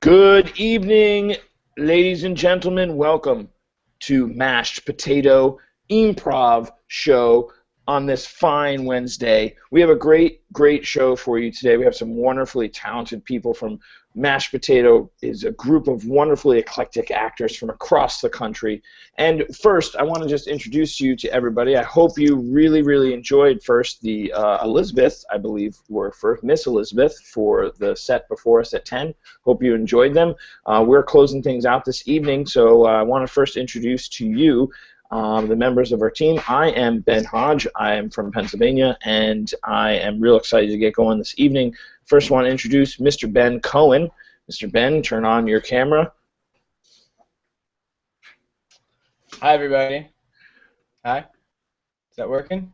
Good evening, ladies and gentlemen. Welcome to Mashed Potato Improv Show on this fine Wednesday. We have a great show for you today. We have some wonderfully talented people from Mashed Potato is a group of wonderfully eclectic actors from across the country. And first, I want to just introduce you to everybody. I hope you really enjoyed first the Elizabeth, I believe, were first Miss Elizabeth for the set before us at 10. Hope you enjoyed them. We're closing things out this evening, so I want to first introduce to you the members of our team. I am Ben Hodge. I am from Pennsylvania, and I am real excited to get going this evening. First, I want to introduce Mr. Ben Cohen. Mr. Ben, turn on your camera. Hi, everybody. Hi. Is that working?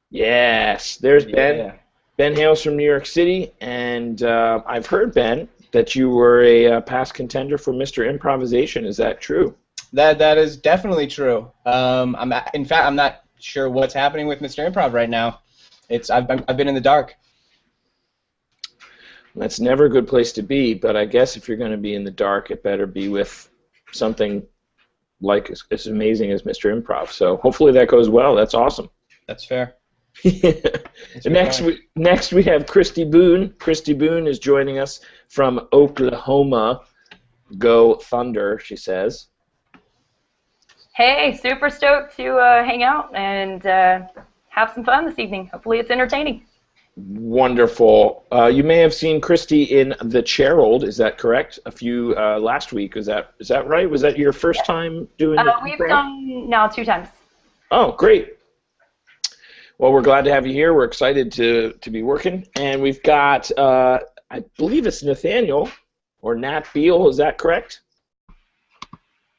Yes, there's Ben. Ben hails from New York City, and I've heard, Ben, that you were a past contender for Mr. Improvisation. Is that true? That is definitely true. In fact, I'm not sure what's happening with Mr. Improv right now. I've been in the dark. That's never a good place to be, but I guess if you're going to be in the dark, it better be with something like as amazing as Mr. Improv. So hopefully that goes well. That's awesome. That's fair. Next we have Kristy Boone. Kristy Boone is joining us from Oklahoma. Go Thunder, she says. Hey, super stoked to hang out and have some fun this evening. Hopefully it's entertaining. Wonderful. You may have seen Kristy in the Chairold. Is that correct? A few last week. Is that right? Was that your first time doing? We've done now 2 times. Oh, great. Well, we're glad to have you here. We're excited to be working, and we've got I believe it's Nathaniel or Nat Beal. Is that correct?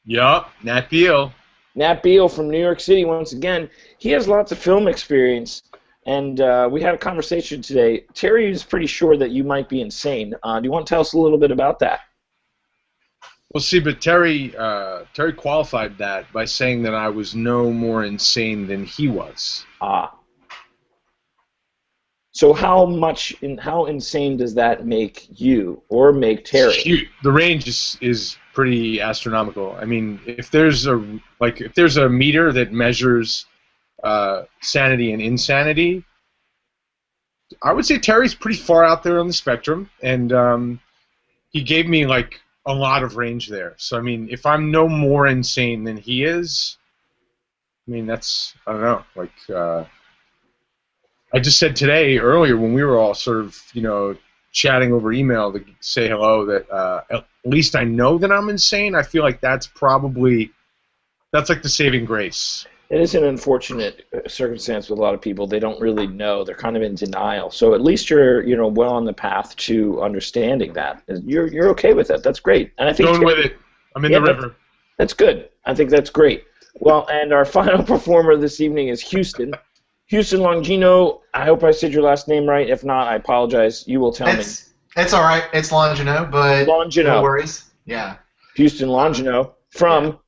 Yup, Nat Beal. Nat Beal from New York City once again. He has lots of film experience. And we had a conversation today. Terry is pretty sure that you might be insane. Do you want to tell us a little bit about that? Well, see, but Terry qualified that by saying that I was no more insane than he was. Ah. So how insane does that make you or make Terry? The range is pretty astronomical. I mean, if there's a meter that measures sanity and insanity, I would say Terry's pretty far out there on the spectrum, and he gave me like a lot of range there. So I mean, if I'm no more insane than he is, I mean that's, I don't know, like I just said today earlier when we were all sort of chatting over email to say hello that at least I know that I'm insane. I feel like that's like the saving grace. It is an unfortunate circumstance with a lot of people. They don't really know. They're kind of in denial. So at least you're, well on the path to understanding that. You're okay with it. That's great. And I think going with it. I'm in the river. That's good. I think that's great. Well, and our final performer this evening is Houston. Houston Longino. I hope I said your last name right. If not, I apologize. You will tell me. It's all right. It's Longino, but Longino. No worries. Yeah. Houston Longino from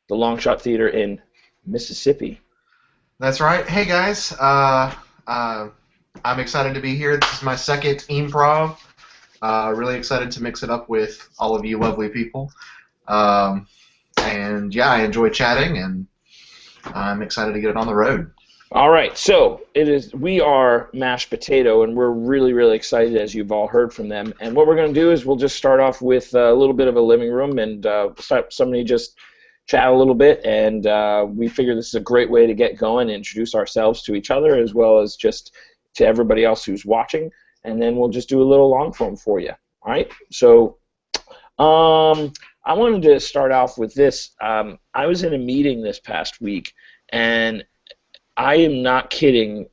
the Longshot Theatre in Mississippi. That's right. Hey guys, I'm excited to be here. This is my second Improv. Really excited to mix it up with all of you lovely people. And yeah, I enjoy chatting, and I'm excited to get it on the road. All right, so we are Mashed Potato, and we're really excited, as you've all heard from them. And what we're going to do is we'll just start off with a little bit of a living room, and somebody just chat a little bit, and we figure this is a great way to get going and introduce ourselves to each other as well as just to everybody else who's watching, and then we'll just do a little long form for you. All right, so I wanted to start off with this. I was in a meeting this past week, and I am not kidding.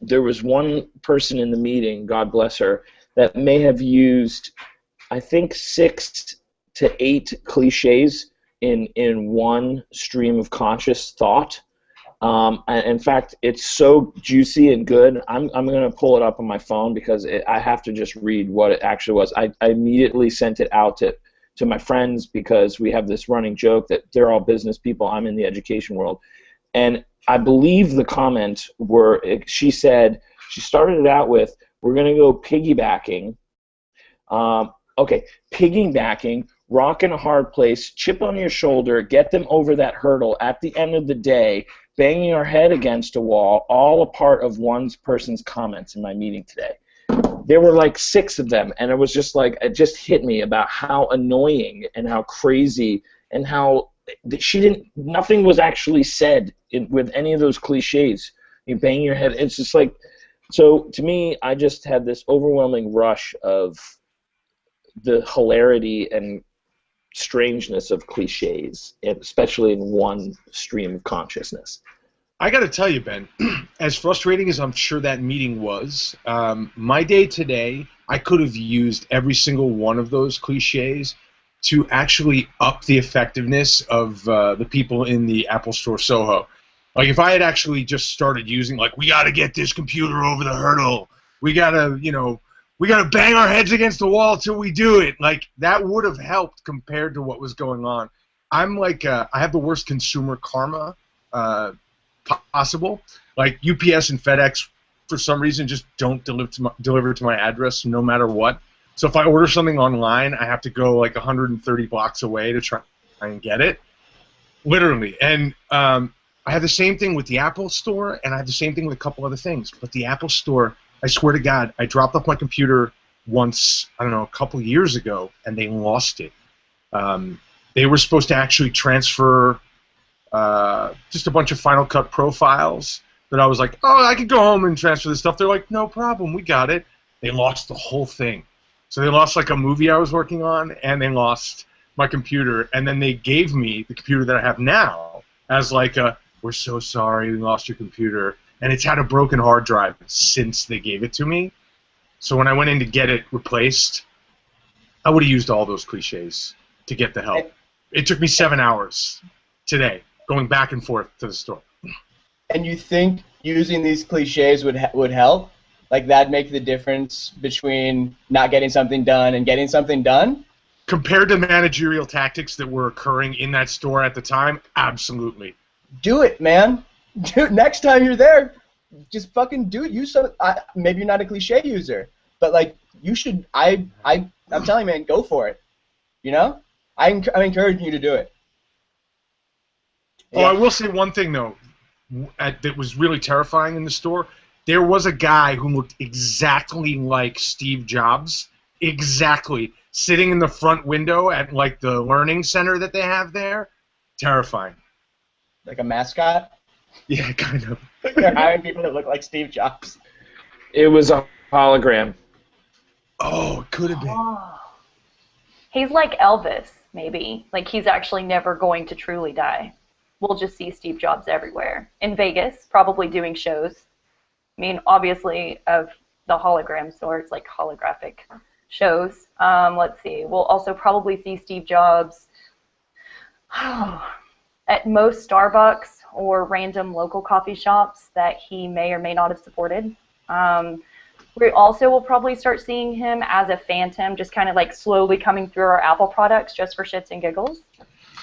There was one person in the meeting, God bless her, that may have used, I think, 6 to 8 cliches in one stream of conscious thought. In fact, it's so juicy and good. I'm going to pull it up on my phone because I have to just read what it actually was. I immediately sent it out to my friends because we have this running joke that they're all business people. I'm in the education world. And I believe the comment she said, she started it out with, we're going to go piggybacking okay, piggybacking, rock in a hard place, chip on your shoulder, get them over that hurdle at the end of the day, banging our head against a wall, all a part of one person's comments in my meeting today. There were like 6 of them, and it was just like, it just hit me about how annoying and how crazy and how nothing was actually said with any of those cliches. You bang your head, it's just like, so to me, I just had this overwhelming rush of the hilarity and strangeness of cliches, especially in one stream of consciousness. I got to tell you, Ben, as frustrating as I'm sure that meeting was, my day today, I could have used every single one of those cliches to actually up the effectiveness of the people in the Apple Store Soho. Like, if I had actually just started using, like, we got to get this computer over the hurdle, we got to, we got to bang our heads against the wall till we do it, like, that would have helped compared to what was going on. I'm like, I have the worst consumer karma possible. Like, UPS and FedEx, for some reason, just don't deliver to my address no matter what. So if I order something online, I have to go like 130 blocks away to try and get it, literally. And I have the same thing with the Apple Store, and I have the same thing with a couple other things. But the Apple Store, I swear to God, I dropped off my computer once, I don't know, a couple years ago, and they lost it. They were supposed to actually transfer just a bunch of Final Cut Pro files that I was like, oh, I could go home and transfer this stuff. They're like, no problem, we got it. They lost the whole thing. So they lost like a movie I was working on, and they lost my computer, and then they gave me the computer that I have now as like a, we're so sorry we lost your computer, and it's had a broken hard drive since they gave it to me. So when I went in to get it replaced, I would have used all those cliches to get the help. It took me 7 hours today, going back and forth to the store. And you think using these cliches would help? Like, that'd make the difference between not getting something done and getting something done? Compared to managerial tactics that were occurring in that store at the time, absolutely. Do it, man. Dude, next time you're there, just fucking do it. Use some. Maybe you're not a cliche user, but like, you should. I'm telling you, man, go for it. You know, I'm encouraging you to do it. Oh, I will say one thing though, that was really terrifying in the store. There was a guy who looked exactly like Steve Jobs, exactly, sitting in the front window at like the learning center that they have there. Terrifying. Like a mascot? Yeah, kind of. They're hiring people that look like Steve Jobs. It was a hologram. Oh, it could have been. Oh. He's like Elvis, maybe. Like, he's actually never going to truly die. We'll just see Steve Jobs everywhere. In Vegas, probably doing shows. I mean, obviously, of the hologram sorts, like holographic shows. Let's see. We'll also probably see Steve Jobs at most Starbucks or random local coffee shops that he may or may not have supported. We also will probably start seeing him as a phantom, just kind of like slowly coming through our Apple products just for shits and giggles.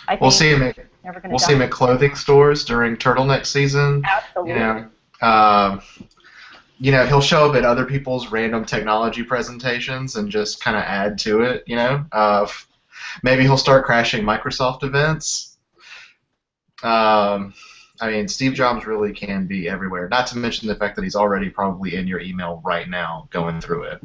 I think we'll see him at clothing stores during turtleneck season. Absolutely. He'll show up at other people's random technology presentations and just kind of add to it. Maybe he'll start crashing Microsoft events. Steve Jobs really can be everywhere. Not to mention the fact that he's already probably in your email right now, going through it.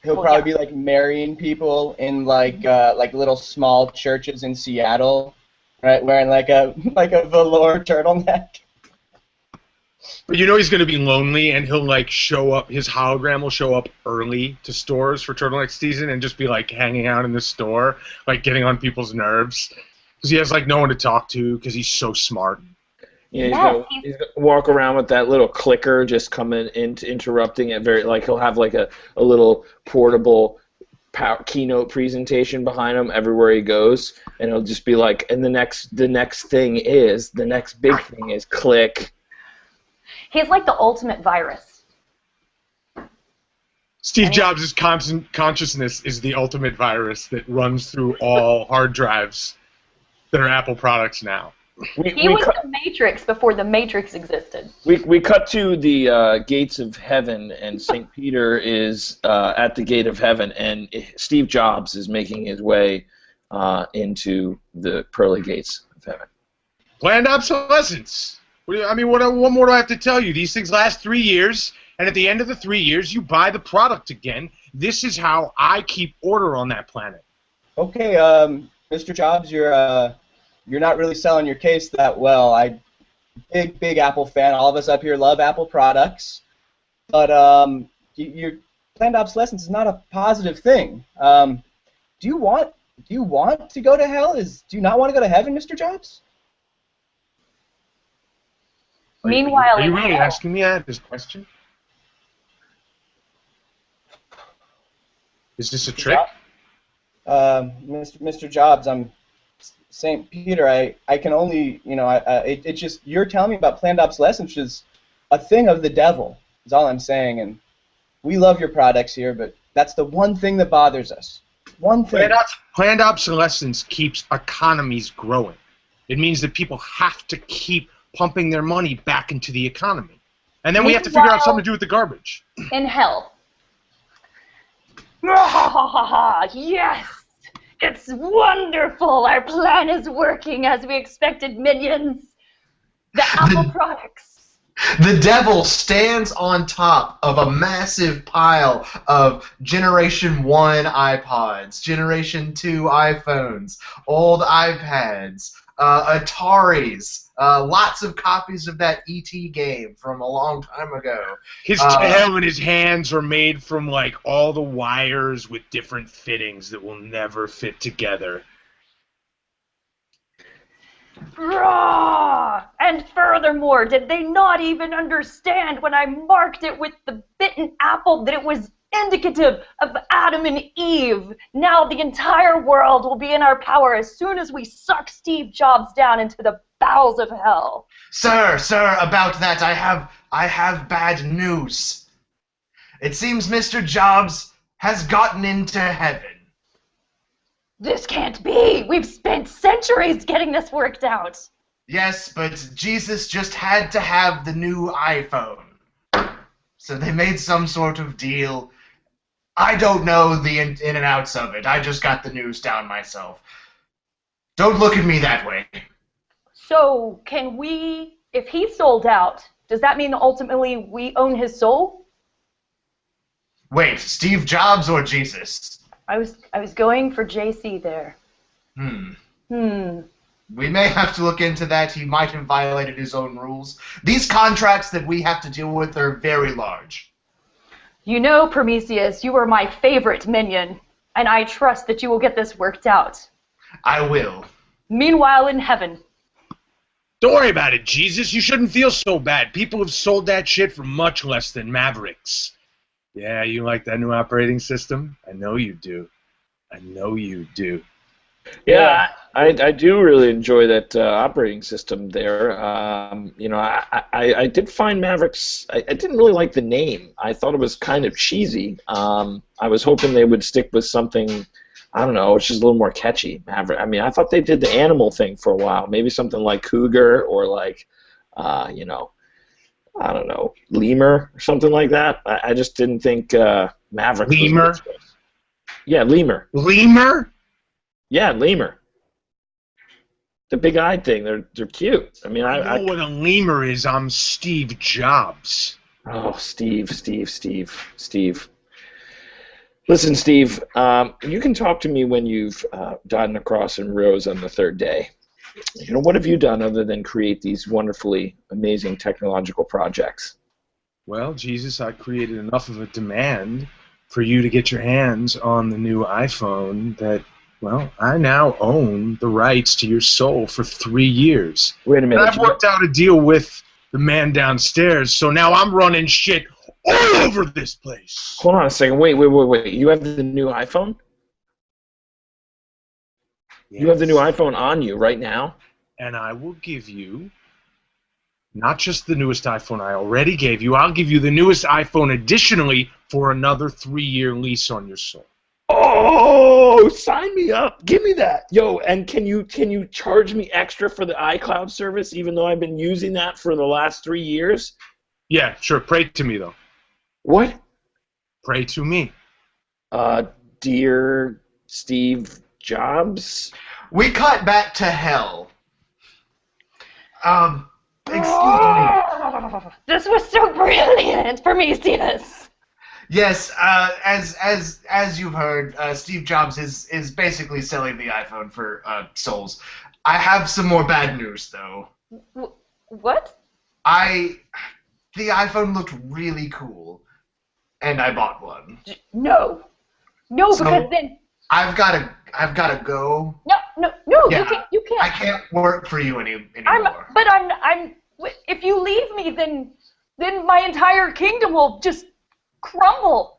He'll probably be like marrying people in like little small churches in Seattle, right? Wearing like a velour turtleneck. But he's going to be lonely, and he'll like show up. His hologram will show up early to stores for turtleneck season, and just be like hanging out in the store, like getting on people's nerves, because he has like no one to talk to because he's so smart. Yeah, he's gonna walk around with that little clicker, just coming into interrupting it. He'll have like a little portable keynote presentation behind him everywhere he goes, and he'll just be like, and the next big thing is click. He's like the ultimate virus. Steve Jobs' consciousness is the ultimate virus that runs through all hard drives that are Apple products now. He was the Matrix before the Matrix existed. We cut to the gates of heaven, and St. Peter is at the gate of heaven, and Steve Jobs is making his way into the pearly gates of heaven. Planned obsolescence. What more do I have to tell you? These things last 3 years, and at the end of the 3 years, you buy the product again. This is how I keep order on that planet. Okay, Mr. Jobs, you're not really selling your case that well. Big Apple fan. All of us up here love Apple products, but your planned obsolescence is not a positive thing. Do you want to go to hell? Do you not want to go to heaven, Mr. Jobs? Meanwhile, are you really asking me this question? Is this a trick? Mr. Jobs, I'm St. Peter. I can only, it's just, you're telling me about planned obsolescence, which is a thing of the devil, is all I'm saying. And we love your products here, but that's the one thing that bothers us. One thing. Planned obsolescence keeps economies growing. It means that people have to keep pumping their money back into the economy. And then we have to figure out something to do with the garbage. In hell. Yes! It's wonderful! Our plan is working as we expected, minions! The Apple products! The devil stands on top of a massive pile of Generation 1 iPods, Generation 2 iPhones, old iPads, Ataris, lots of copies of that E.T. game from a long time ago. His tail and his hands are made from, like, all the wires with different fittings that will never fit together. And furthermore, did they not even understand when I marked it with the bitten apple that it was indicative of Adam and Eve? Now the entire world will be in our power as soon as we suck Steve Jobs down into the bowels of hell. Sir, about that, I have bad news. It seems Mr. Jobs has gotten into heaven. This can't be! We've spent centuries getting this worked out! Yes, but Jesus just had to have the new iPhone. So they made some sort of deal. I don't know the in and outs of it. I just got the news down myself. Don't look at me that way. So, can we, if he sold out, does that mean ultimately we own his soul? Wait, Steve Jobs or Jesus? I was going for JC there. We may have to look into that. He might have violated his own rules. These contracts that we have to deal with are very large. You know, Prometheus, you are my favorite minion, and I trust that you will get this worked out. I will. Meanwhile, in heaven. Don't worry about it, Jesus. You shouldn't feel so bad. People have sold that shit for much less than Mavericks. Yeah, you like that new operating system? I know you do. I know you do. Yeah, I do really enjoy that operating system there. I did find Mavericks. I didn't really like the name. I thought it was kind of cheesy. I was hoping they would stick with something, I don't know, it's just a little more catchy. Maverick. I mean, I thought they did the animal thing for a while. Maybe something like Cougar or like, I don't know, Lemur or something like that. I just didn't think Maverick. Lemur? Yeah, Lemur. Lemur? Yeah, Lemur. The big-eyed thing. They're cute. I mean, I know what a lemur is. I'm Steve Jobs. Oh, Steve. Listen, Steve, you can talk to me when you've died on the cross and rose on the third day. You know, what have you done other than create these wonderfully amazing technological projects? Well, Jesus, I created enough of a demand for you to get your hands on the new iPhone that, well, I now own the rights to your soul for 3 years. Wait a minute. And I've worked out a deal with the man downstairs, so now I'm running shit all over this place. Hold on a second. Wait. You have the new iPhone? Yes. You have the new iPhone on you right now? And I will give you not just the newest iPhone I already gave you, I'll give you the newest iPhone additionally for another 3-year lease on your soul. Oh, Oh, sign me up. Give me that. Yo, and can you charge me extra for the iCloud service, even though I've been using that for the last 3 years? Yeah, sure. Pray to me, though. What? Pray to me. Dear Steve Jobs? We cut back to hell. Excuse me. This was so brilliant for me, Stevens. Yes, as you've heard, Steve Jobs is basically selling the iPhone for souls. I have some more bad news, though. What? The iPhone looked really cool, and I bought one. No, So, because then. I've gotta go. No, Yeah, you can't. I can't work for you anymore. I'm. If you leave me, then my entire kingdom will just crumble.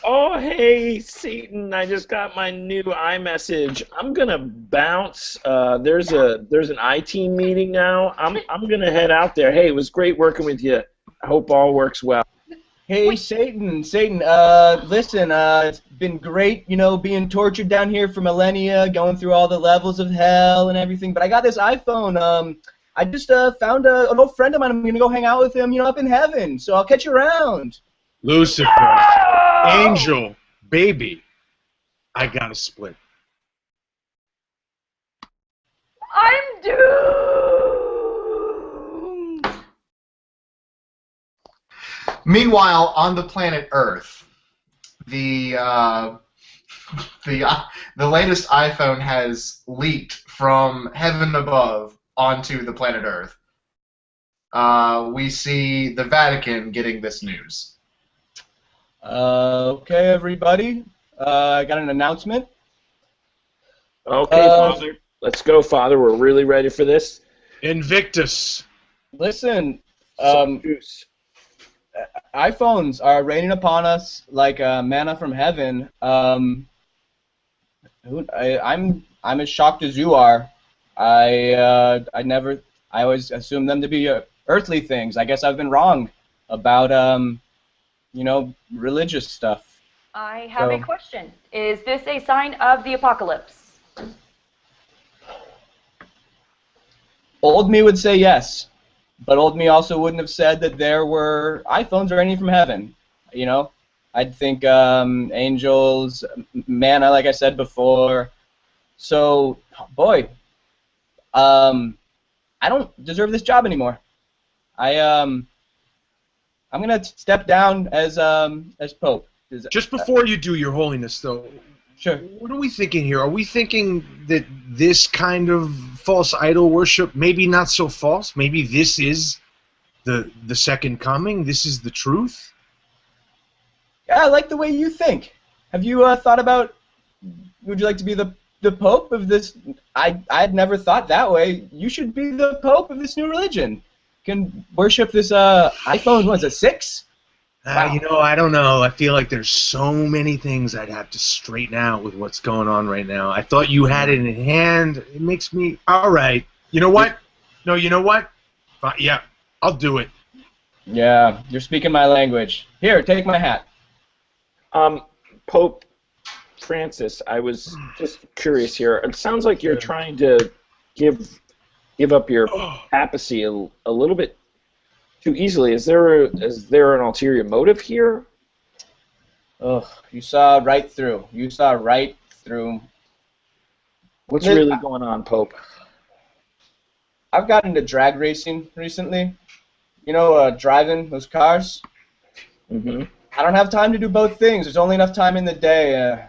Oh, hey, Satan, I just got my new iMessage. I'm going to bounce. There's an iTeam meeting now. I'm going to head out there. Hey, it was great working with you. I hope all works well. Hey, Satan, listen, it's been great, being tortured down here for millennia, going through all the levels of hell and everything, but I got this iPhone. I just found an old friend of mine. I'm going to go hang out with him, up in heaven, so I'll catch you around. Lucifer, angel, baby, I gotta split. I'm doomed. Meanwhile, on the planet Earth, the latest iPhone has leaked from heaven above onto the planet Earth. We see the Vatican getting this news. Okay, everybody. I got an announcement. Okay, Father. Let's go, Father. We're really ready for this. Invictus. Listen, Goose. iPhones are raining upon us like manna from heaven. I'm as shocked as you are. I always assumed them to be earthly things. I guess I've been wrong about religious stuff. I have a question. Is this a sign of the apocalypse? Old me would say yes, but old me also wouldn't have said that there were iPhones raining from heaven. I'd think angels, manna, like I said before. So, boy, I don't deserve this job anymore. I'm gonna step down as Pope. Just before you do, Your Holiness, though, Sure. what are we thinking here? Are we thinking that this kind of false idol worship, maybe not so false, maybe this is the second coming? This is the truth? Yeah, I like the way you think. Have you thought about? Would you like to be the Pope of this? I'd never thought that way. You should be the Pope of this new religion. Can worship this iPhone. What is it, 6? Wow. I don't know. I feel like there's so many things I'd have to straighten out with what's going on right now. I thought you had it in hand. It makes me... All right. You know what? No, you know what? Yeah, I'll do it. Yeah, you're speaking my language. Here, take my hat. Pope Francis, I was just curious here. It sounds like you're trying to give up your papacy a little bit too easily. Is there an ulterior motive here? Ugh, you saw right through. You saw right through. What's really going on, Pope? I've gotten into drag racing recently. Driving those cars. Mm-hmm. I don't have time to do both things. There's only enough time in the day.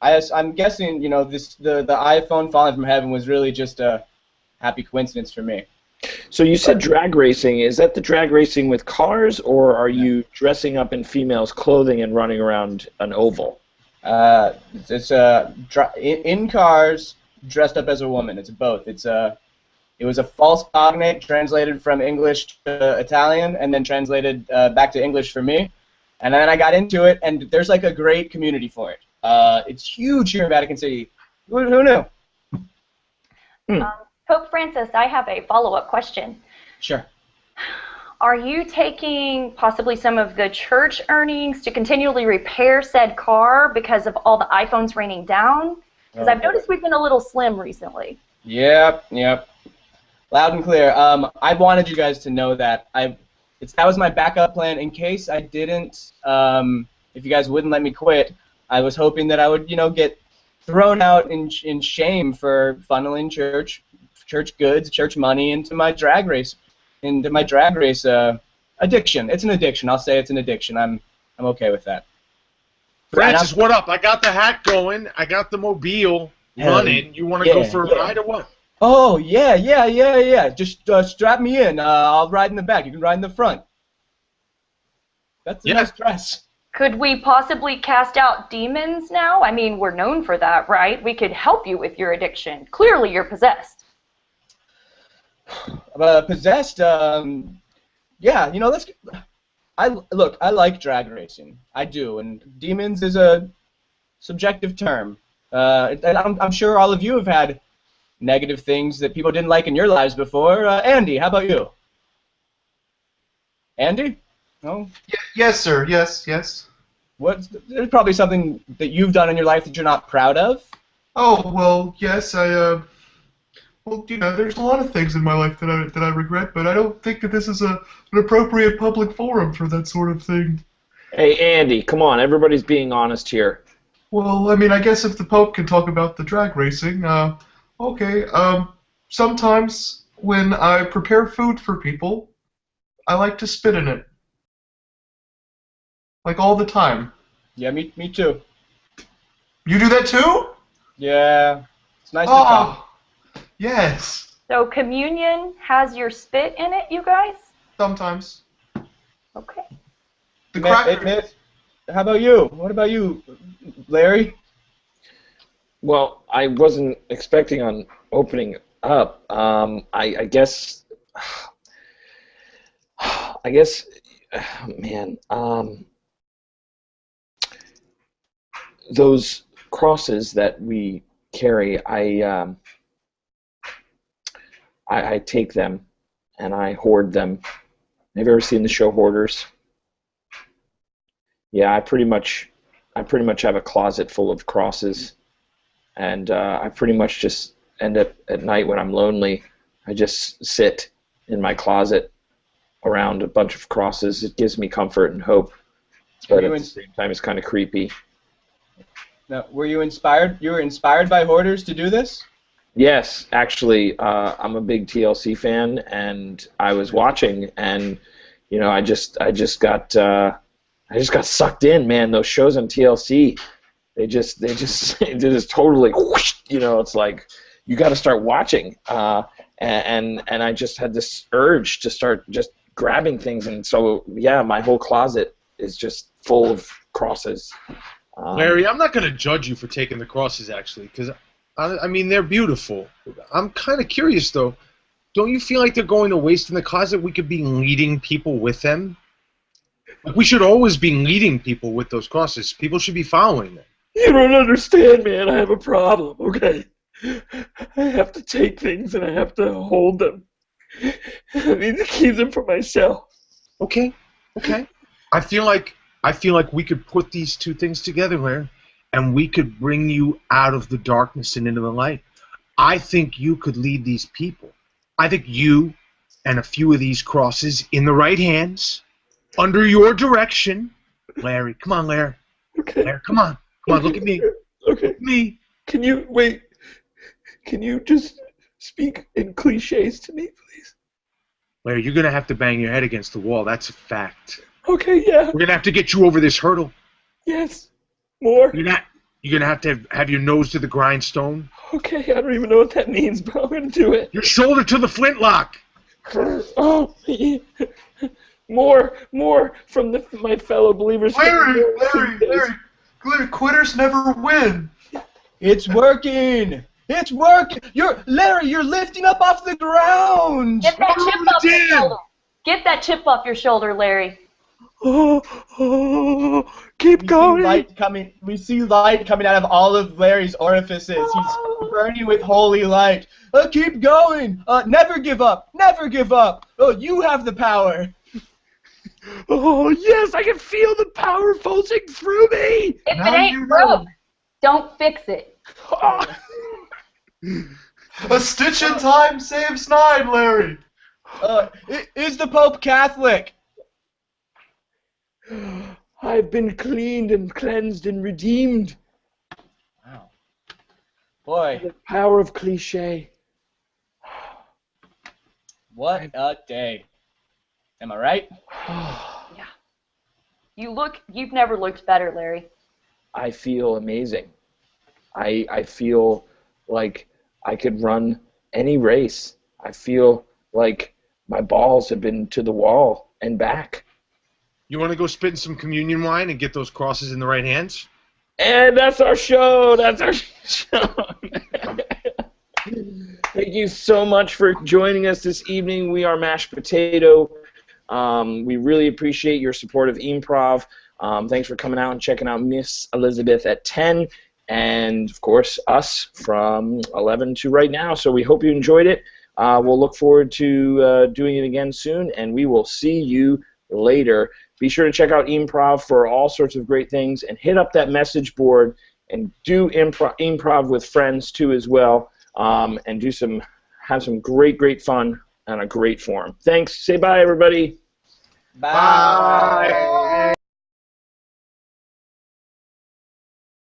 I'm guessing, the iPhone falling from heaven was really just a happy coincidence for me. So you said drag racing. Is that the drag racing with cars, or are you dressing up in females' clothing and running around an oval? It's in cars, dressed up as a woman. It's both. It was a false cognate translated from English to Italian and then translated back to English for me. And then I got into it, and there's like a great community for it. It's huge here in Vatican City. Who knew? Pope Francis, I have a follow-up question. Sure. Are you taking possibly some of the church earnings to continually repair said car because of all the iPhones raining down? Because I've noticed we've been a little slim recently. Yep. Loud and clear. I wanted you guys to know that that was my backup plan in case I didn't. If you guys wouldn't let me quit, I was hoping that I would, get thrown out in shame for funneling church goods, church money into my drag race, addiction. It's an addiction. I'll say it's an addiction. I'm okay with that. Francis, what up? I got the hat going. I got the mobile running. You want to go for a ride or what? Oh, yeah. Just strap me in. I'll ride in the back. You can ride in the front. That's a nice dress. Could we possibly cast out demons now? I mean, we're known for that, right? We could help you with your addiction. Clearly, you're possessed. Possessed? Yeah, let's... I like drag racing. I do, and demons is a subjective term. I'm sure all of you have had negative things that people didn't like in your lives before. Andy, how about you? Andy? No? Yes, sir. Yes. There's probably something that you've done in your life that you're not proud of? Oh, well, yes, well, there's a lot of things in my life that I regret, but I don't think that this is an appropriate public forum for that sort of thing. Hey, Andy, come on. Everybody's being honest here. Well, I mean, I guess if the Pope can talk about the drag racing, okay. Sometimes when I prepare food for people, I like to spit in it. Like all the time. Yeah, me too. You do that too? Yeah. It's nice to talk. Yes. So communion has your spit in it, you guys? Sometimes. Okay. How about you? What about you, Larry? Well, I wasn't expecting on opening up. I guess, man, those crosses that we carry, I take them and I hoard them. Have you ever seen the show Hoarders? Yeah, I pretty much have a closet full of crosses, and I pretty much just end up at night when I'm lonely. I just sit in my closet around a bunch of crosses. It gives me comfort and hope, but at the same time, it's kind of creepy. Now, were you inspired? You were inspired by Hoarders to do this? Yes, actually, I'm a big TLC fan, and I was watching, and I just got sucked in, man. Those shows on TLC, they just totally, whoosh, it's like you got to start watching, and I just had this urge to start just grabbing things, and so yeah, my whole closet is just full of crosses. Larry, I'm not going to judge you for taking the crosses, actually, because I mean, they're beautiful. I'm kind of curious, though. Don't you feel like they're going to waste in the closet? We could be leading people with them. Like, we should always be leading people with those crosses. People should be following them. You don't understand, man. I have a problem, okay? I have to take things and I have to hold them. I need to keep them for myself. Okay. I feel like we could put these two things together, Larry, and we could bring you out of the darkness and into the light. I think you could lead these people. I think you and a few of these crosses in the right hands, under your direction. Larry, come on, Larry. Okay. Larry, come on, look at me. Okay. Look at me. Can you just speak in cliches to me, please? Larry, you're going to have to bang your head against the wall. That's a fact. Okay, yeah. We're going to have to get you over this hurdle. Yes. More? You're going to have your nose to the grindstone. Okay, I don't even know what that means, but I'm going to do it. Your shoulder to the flintlock. Oh, yeah. More from my fellow believers. Larry, quitters never win. It's working. It's working. Larry, you're lifting up off the ground. Get that chip off your shoulder. Get that chip off your shoulder, Larry. Keep going. We see light coming out of all of Larry's orifices. He's burning with holy light. Keep going. Never give up. Never give up. Oh, you have the power. Oh, yes, I can feel the power pulsing through me. If Now it ain't you broke, know. don't fix it. Oh. A stitch in time saves 9, Larry. Is the Pope Catholic? I've been cleaned and cleansed and redeemed. Wow. Boy, The power of cliche. what a day. Am I right? Yeah. You've never looked better, Larry. I feel amazing. I feel like I could run any race. I feel like my balls have been to the wall and back. You want to go spit in some communion wine and get those crosses in the right hands? And that's our show. That's our show. Thank you so much for joining us this evening. We are Mashed Potato. We really appreciate your support of Improv. Thanks for coming out and checking out Miss Elizabeth at 10. And, of course, us from 11 to right now. So we hope you enjoyed it. We'll look forward to doing it again soon, and we will see you later. Be sure to check out Improv for all sorts of great things, and hit up that message board and do improv with friends, too, as well, and have some great fun on a great forum. Thanks. Say bye, everybody. Bye.